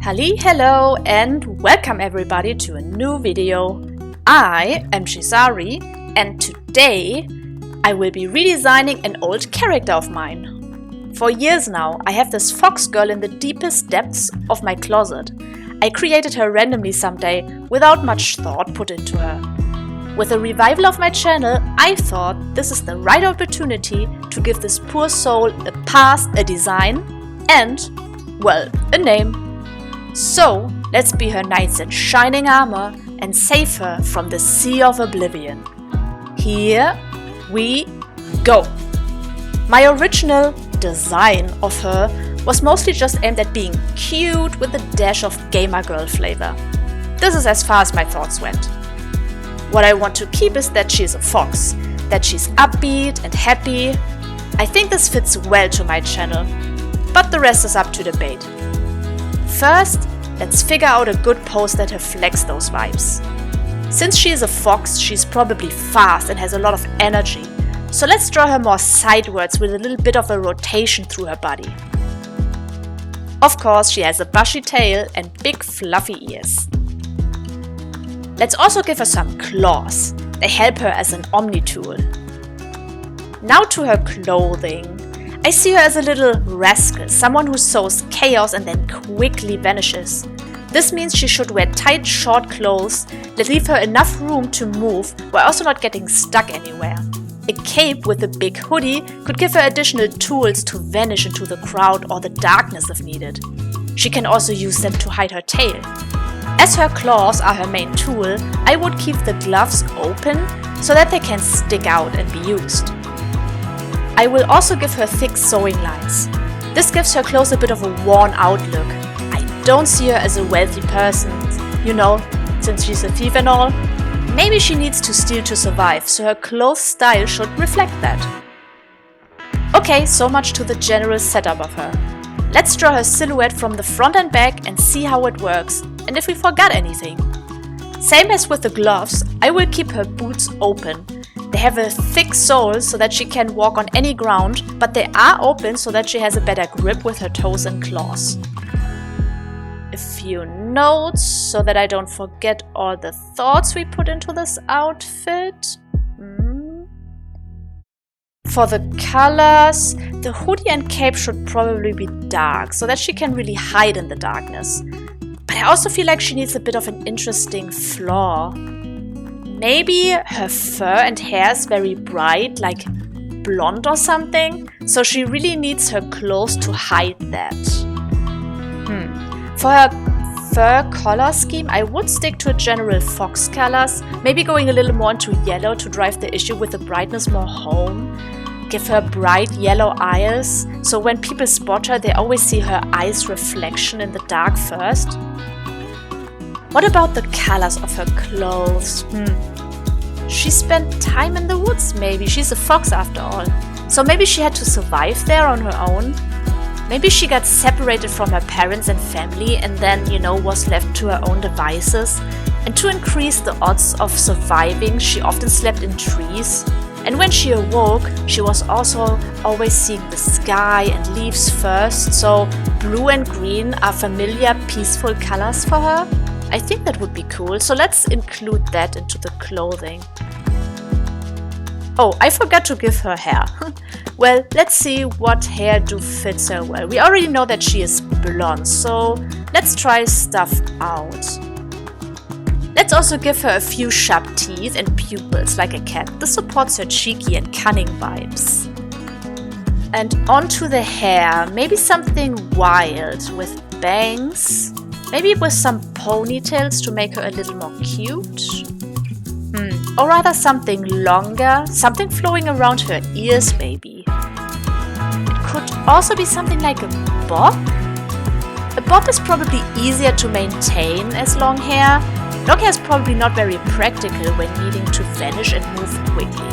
Halli Hello and welcome everybody to a new video. I am Jisary and today I will be redesigning an old character of mine. For years now I have this Foxgirl in the deepest depths of my closet. I created her randomly someday without much thought put into her. With the revival of my channel, I thought this is the right opportunity to give this poor soul a past, a design and, well, a name. So, let's be her knights in shining armor and save her from the sea of oblivion. Here we go! My original design of her was mostly just aimed at being cute with a dash of gamer girl flavor. This is as far as my thoughts went. What I want to keep is that she's a fox, that she's upbeat and happy. I think this fits well to my channel, but the rest is up to debate. First, let's figure out a good pose that reflects those vibes. Since she is a fox, she's probably fast and has a lot of energy, so let's draw her more sidewards with a little bit of a rotation through her body. Of course, she has a bushy tail and big fluffy ears. Let's also give her some claws. They help her as an omni tool. Now to her clothing. I see her as a little rascal, someone who sows chaos and then quickly vanishes. This means she should wear tight, short clothes that leave her enough room to move while also not getting stuck anywhere. A cape with a big hoodie could give her additional tools to vanish into the crowd or the darkness if needed. She can also use them to hide her tail. As her claws are her main tool, I would keep the gloves open so that they can stick out and be used. I will also give her thick sewing lines. This gives her clothes a bit of a worn out look. I don't see her as a wealthy person, you know, since she's a thief and all. Maybe she needs to steal to survive, so her clothes style should reflect that. Okay, so much to the general setup of her. Let's draw her silhouette from the front and back and see how it works, and if we forgot anything. Same as with the gloves, I will keep her boots open. They have a thick sole so that she can walk on any ground, but they are open so that she has a better grip with her toes and claws. A few notes so that I don't forget all the thoughts we put into this outfit. For the colors, the hoodie and cape should probably be dark so that she can really hide in the darkness. But I also feel like she needs a bit of an interesting flaw. Maybe her fur and hair is very bright, like blonde or something, so she really needs her clothes to hide that. For her fur color scheme, I would stick to general fox colors, maybe going a little more into yellow to drive the issue with the brightness more home. Give her bright yellow eyes, so when people spot her, they always see her eyes reflection in the dark first. What about the colors of her clothes? She spent time in the woods maybe, she's a fox after all. So maybe she had to survive there on her own. Maybe she got separated from her parents and family and then, was left to her own devices. And to increase the odds of surviving, she often slept in trees. And when she awoke, she was also always seeing the sky and leaves first, so blue and green are familiar, peaceful colors for her. I think that would be cool, so let's include that into the clothing. Oh, I forgot to give her hair. Well, let's see what hairdo fits her well. We already know that she is blonde, so let's try stuff out. Let's also give her a few sharp teeth and pupils like a cat. This supports her cheeky and cunning vibes. And onto the hair, maybe something wild with bangs. Maybe with some ponytails to make her a little more cute. Or rather something longer, something flowing around her ears maybe. It could also be something like a bob. A bob is probably easier to maintain as long hair. Long hair is probably not very practical when needing to vanish and move quickly.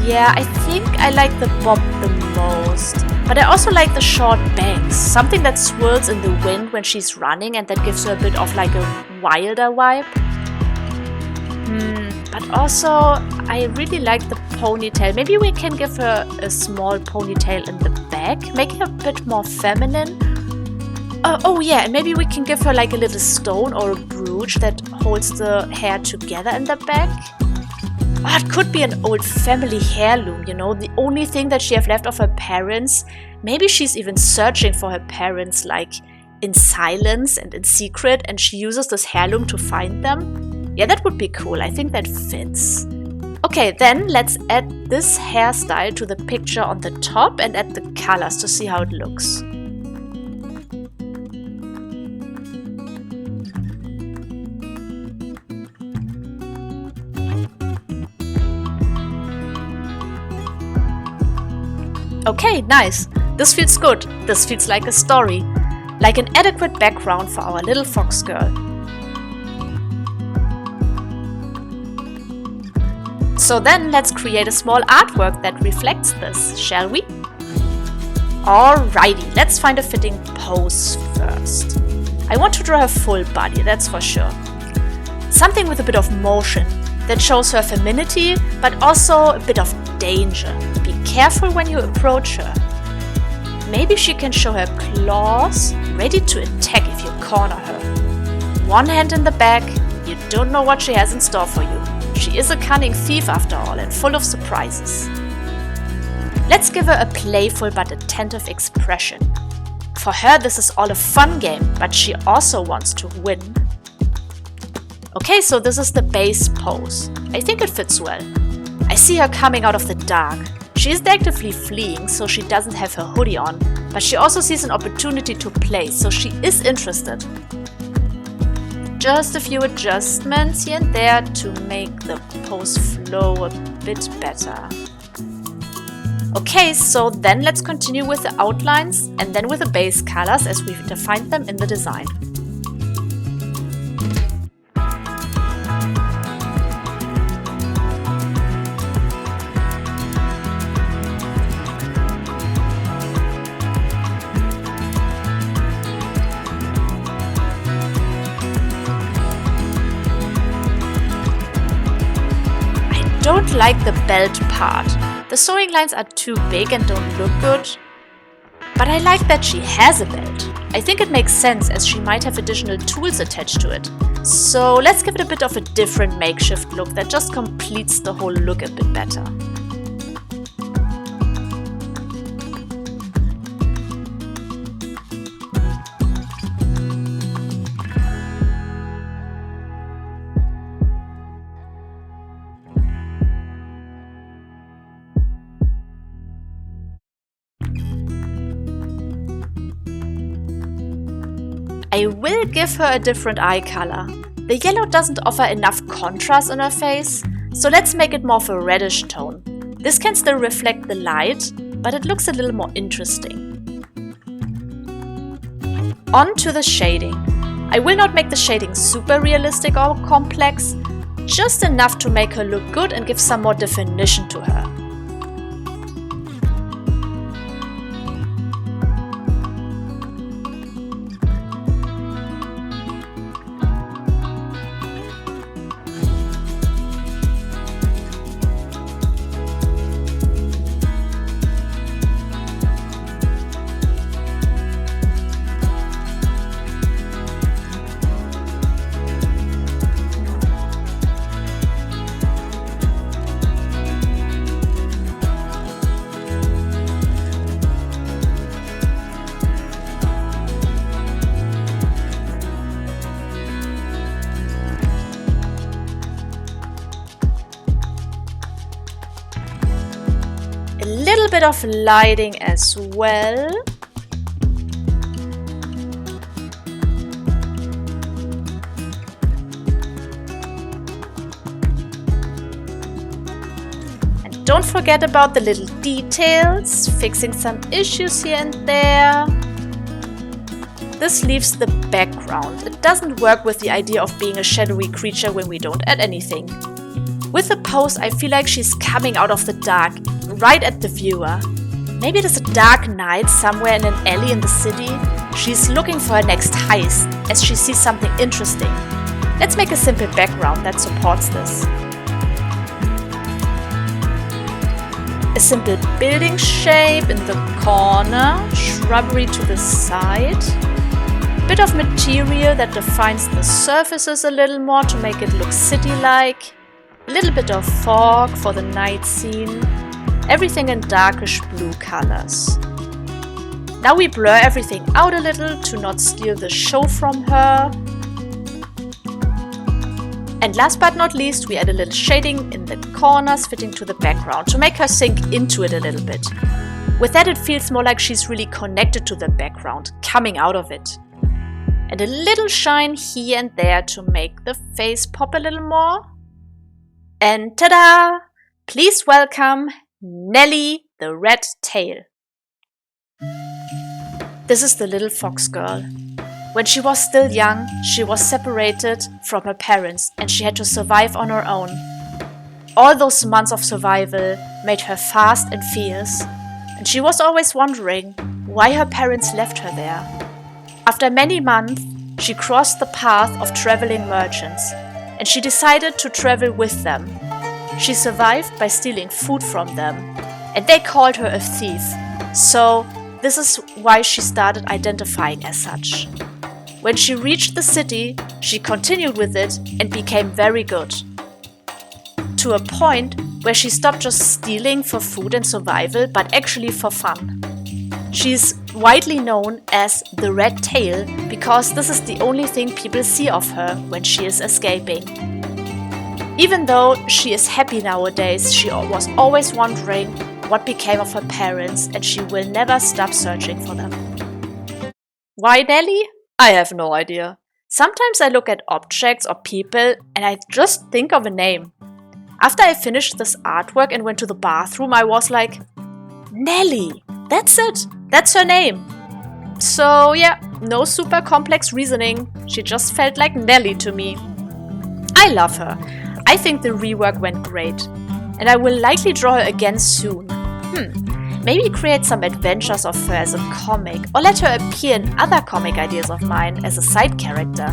Yeah, I think I like the bob the most. But I also like the short bangs, something that swirls in the wind when she's running and that gives her a bit of like a wilder vibe. But also, I really like the ponytail. Maybe we can give her a small ponytail in the back, make her a bit more feminine. Oh yeah, and maybe we can give her like a little stone or a brooch that holds the hair together in the back. Oh, it could be an old family heirloom, you know, the only thing that she have left of her parents. Maybe she's even searching for her parents, like in silence and in secret, and she uses this heirloom to find them. Yeah, that would be cool. I think that fits. Okay, then let's add this hairstyle to the picture on the top and add the colors to see how it looks. Okay, nice. This feels good. This feels like a story. Like an adequate background for our little fox girl. So then let's create a small artwork that reflects this, shall we? Alrighty, let's find a fitting pose first. I want to draw her full body, that's for sure. Something with a bit of motion that shows her femininity, but also a bit of danger. Be careful when you approach her. Maybe she can show her claws, ready to attack if you corner her. One hand in the back, you don't know what she has in store for you. She is a cunning thief after all and full of surprises. Let's give her a playful but attentive expression. For her this is all a fun game, but she also wants to win. Okay, so this is the base pose. I think it fits well. I see her coming out of the dark. She is actively fleeing, so she doesn't have her hoodie on, but she also sees an opportunity to play, so she is interested. Just a few adjustments here and there to make the pose flow a bit better. Okay, so then let's continue with the outlines and then with the base colors as we've defined them in the design. Don't like the belt part. The sewing lines are too big and don't look good. But I like that she has a belt. I think it makes sense as she might have additional tools attached to it. So let's give it a bit of a different makeshift look that just completes the whole look a bit better. I will give her a different eye color. The yellow doesn't offer enough contrast on her face, so let's make it more of a reddish tone. This can still reflect the light, but it looks a little more interesting. On to the shading. I will not make the shading super realistic or complex, just enough to make her look good and give some more definition to her. A little bit of lighting as well. And don't forget about the little details, fixing some issues here and there. This leaves the background. It doesn't work with the idea of being a shadowy creature when we don't add anything. With the pose, I feel like she's coming out of the dark, right at the viewer. Maybe it is a dark night somewhere in an alley in the city. She's looking for her next heist as she sees something interesting. Let's make a simple background that supports this. A simple building shape in the corner, shrubbery to the side. bit of material that defines the surfaces a little more to make it look city-like. A little bit of fog for the night scene. Everything in darkish blue colors. Now we blur everything out a little to not steal the show from her. And last but not least, we add a little shading in the corners fitting to the background to make her sink into it a little bit. With that, it feels more like she's really connected to the background, coming out of it. And a little shine here and there to make the face pop a little more. And ta-da! Please welcome Nellie the Red Tail. This is the little fox girl. When she was still young, she was separated from her parents and she had to survive on her own. All those months of survival made her fast and fierce, and she was always wondering why her parents left her there. After many months, she crossed the path of traveling merchants, and she decided to travel with them. She survived by stealing food from them, and they called her a thief, so this is why she started identifying as such. When she reached the city, she continued with it and became very good. To a point where she stopped just stealing for food and survival, but actually for fun. She is widely known as the Red Tail because this is the only thing people see of her when she is escaping. Even though she is happy nowadays, she was always wondering what became of her parents and she will never stop searching for them. Why Nellie? I have no idea. Sometimes I look at objects or people and I just think of a name. After I finished this artwork and went to the bathroom, I was like, Nellie, that's it, that's her name. So yeah, no super complex reasoning, she just felt like Nellie to me. I love her. I think the rework went great. And I will likely draw her again soon. Maybe create some adventures of her as a comic or let her appear in other comic ideas of mine as a side character.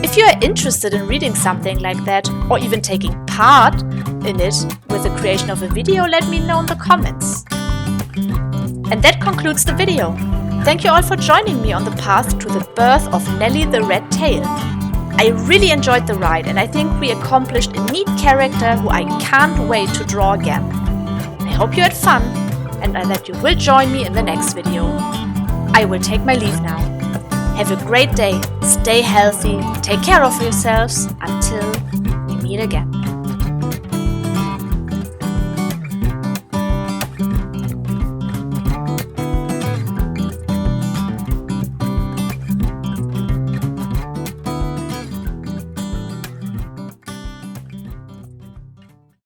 If you are interested in reading something like that or even taking part in it with the creation of a video, let me know in the comments. And that concludes the video. Thank you all for joining me on the path to the birth of Nellie the Red Tail. I really enjoyed the ride and I think we accomplished a neat character who I can't wait to draw again. I hope you had fun and that you will join me in the next video. I will take my leave now. Have a great day, stay healthy, take care of yourselves until we meet again.